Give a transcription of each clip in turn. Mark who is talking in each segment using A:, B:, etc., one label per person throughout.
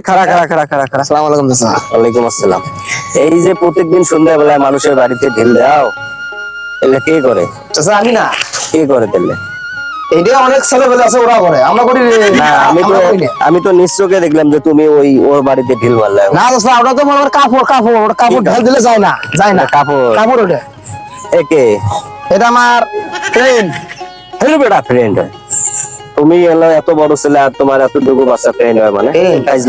A: খাড়া খাড়া খাড়া খাড়া খাড়া।
B: আসসালামু আলাইকুম চাচা।
A: ওয়ালাইকুম আসসালাম। এই যে প্রত্যেকদিন সন্ধ্যাবেলায় মানুষের বাড়িতে ঢিল দাও, এলে কে করে?
B: চাচা আমি না,
A: কে করে তাহলে?
B: এইটা অনেক ছেলেপেলে আছে ওরা করে, আমরা করি
A: না, আমি তো নিশ্চয়কে দেখলাম যে তুমি ওর বাড়িতে ঢিল মারলে।
B: না চাচা, ওটা তো মনে হয় কাপড় কাপড়, ওটা কাপড় ঢেল দিলে যায় না, যায় না
A: কাপড়
B: কাপড় ওটা।
A: একে
B: এটা আমার ফ্রেন্ড।
A: হেলো বেটা, ফ্রেন্ড। তুমি এলো এত বড় ছেলে আর তোমার এত দুগু বাচ্চা ফ্রেন্ড হয় মানে?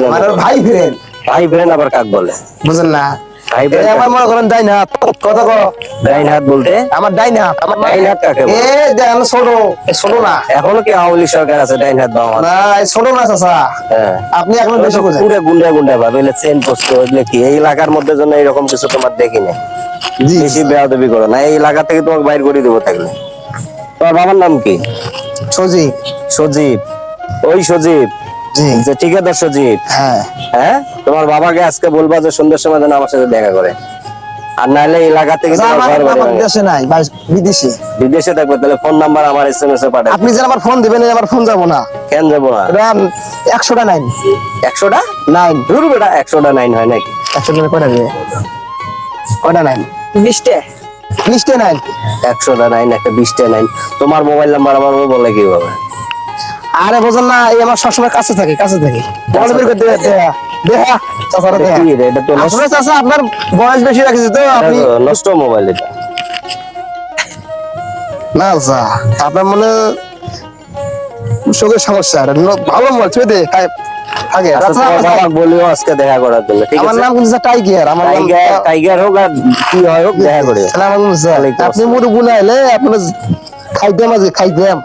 B: আমার ভাই ফ্রেন্ড।
A: ভাই ফ্রেন্ড আবার কাক বলে?
B: বুঝলেন না?
A: ভাই
B: এই
A: ফ্রেন্ড
B: আমার মনে করেন ডাইন হাত, কত কো
A: ডাইন হাত বলতে?
B: আমার ডাইন হাত, আমার
A: ডাইন হাত কাকে বলে?
B: এ দেখেন ছোট, এ ছোট না।
A: এখনো কি আওয়ামী লীগ সরকার আছে ডাইন হাত বাম হাত?
B: না এই ছোট না চাচা,
A: হ্যাঁ,
B: আপনি এখন বেশি বোঝেন।
A: পুরো গুন্ডা গুন্ডা ভাবে চেন পোস্ট এগুলো কি এই এলাকার মধ্যে জন্য এরকম কিছু তোমার দেখি না।
B: জি
A: বেশি বেয়াদবি করো না, এই এলাকা থেকে তোমাকে বাইর করে দেবো থাকলে। তোমার বাবার নাম কি?
B: সজি।
A: সজীব? ওই সজীব
B: জি
A: যে ঠিকাদার সজীব?
B: হ্যাঁ।
A: হ্যাঁ, তোমার বাবাকে আজকে বলবা যে সন্ধ্যার সময় যেন আমার সাথে দেখা করে, আর নাহলে এলাকা থেকে
B: চাচা,
A: তোমার
B: আমার
A: ঘর বাড়ি
B: আমার
A: ভাঙে।
B: দেশে নাই, বিদেশে।
A: বিদেশে থাকবে তাহলে ফোন নাম্বার আমার SMS এ পাঠাবে।
B: আপনি যে আমার ফোন দিবেন, আমার ফোন যাবো না।
A: কেন যাবো না?
B: এটা 100টা নাইন
A: 100টা
B: নাইন
A: ধরু বেটা, 100টা 9 হয় নাকি?
B: 100টা কয়টা দিবে? কয়টা নাইন? 20টা 20টা নাইন।
A: 100টা 9 একটা 20টা 9। তোমার মোবাইল নাম্বার আমার ও বলে কিভাবে?
B: আরে বোঝেন না, এই আমার সবসময় কাছে থাকে, কাছে থাকে। বল বের করে দেখা দেখা চাচারা দেখা।
A: কি রে, এটা তো নষ্ট,
B: আসলে চাচা আপনার বয়স বেশি রাখছে তো আপনি।
A: এটা তো নষ্ট মোবাইল এটা।
B: না চাচা, আপনার মনে চোখের সমস্যা, এটা ভালো মোবাইল ছুঁয়ে দে আগে।
A: আচ্ছা,
B: চাচা,
A: তোমার বাবা বলিও আজকে দেখা করার জন্য, ঠিক
B: আমার
A: আছে?
B: নাম কিন্তু টাইগার, আমার নাম
A: টাইগার, টাইগার হোক আর কি হয় হোক দেখা করে।
B: সালাম আলাইকুম স্যার।
A: ওয়ালাইকুম
B: আপনি মুরু গুনাইলে আপনার খাইতাম আজকে, খাইতাম।